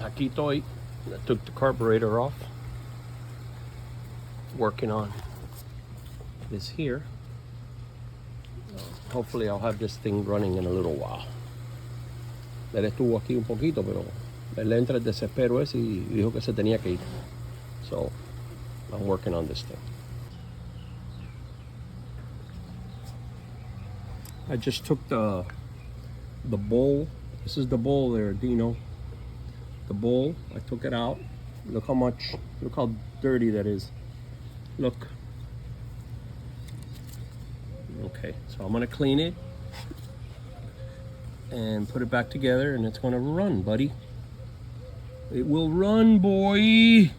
Aquí estoy. I took the carburetor off. Working on this here. Hopefully I'll have this thing running in a little while. Él estuvo aquí un poquito, pero él entra el desespero ese y dijo que se tenía que ir. So I'm working on this thing. I just took the bowl. This is the bowl there, Dino. The bowl, I took it out. Look how dirty that is. Look. Okay, so I'm gonna clean it and put it back together, and it's gonna run, buddy. It will run, boy.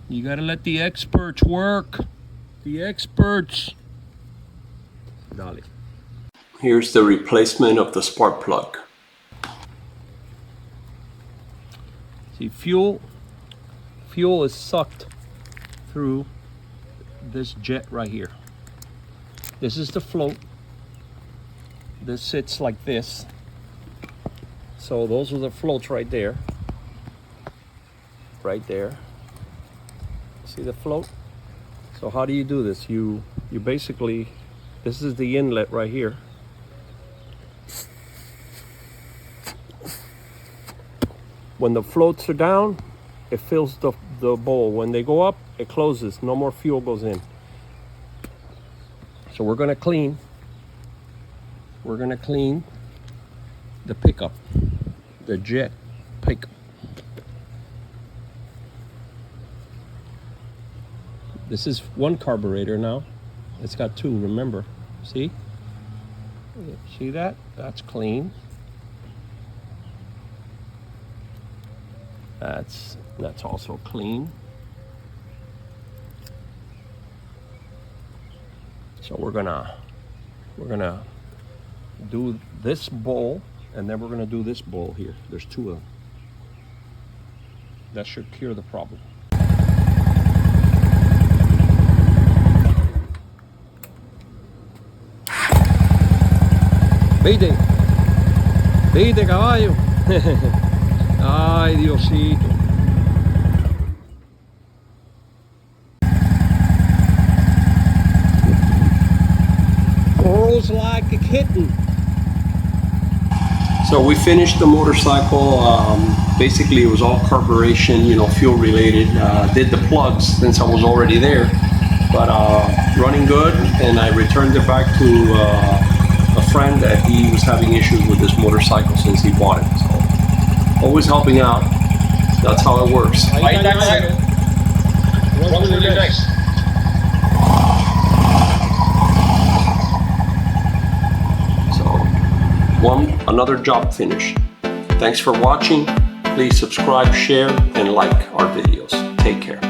You gotta let the experts work. The experts. Dale. Here's the replacement of the spark plug. See, fuel is sucked through this jet right here. This is the float. This sits like this. So those are the floats right there. Right there. See the float? So how do you do this? You basically, this is the inlet right here. When the floats are down, it fills the bowl. When they go up, it closes. No more fuel goes in. So we're gonna clean the pickup, the jet pickup. This is one carburetor now. It's got two, remember. See? See that? That's clean. That's also clean. So we're gonna do this bowl, and then we're gonna do this bowl here. There's two of them. That should cure the problem. Vite, vite caballo. Ay, Diosito. Girls like a kitten. So we finished the motorcycle. Basically, it was all carburation, fuel related. Did the plugs since I was already there, but running good. And I returned it back to a friend that he was having issues with this motorcycle since he bought it. So always helping out. That's how it works. Runs really nice. So, another job finished. Thanks for watching. Please subscribe, share, and like our videos. Take care.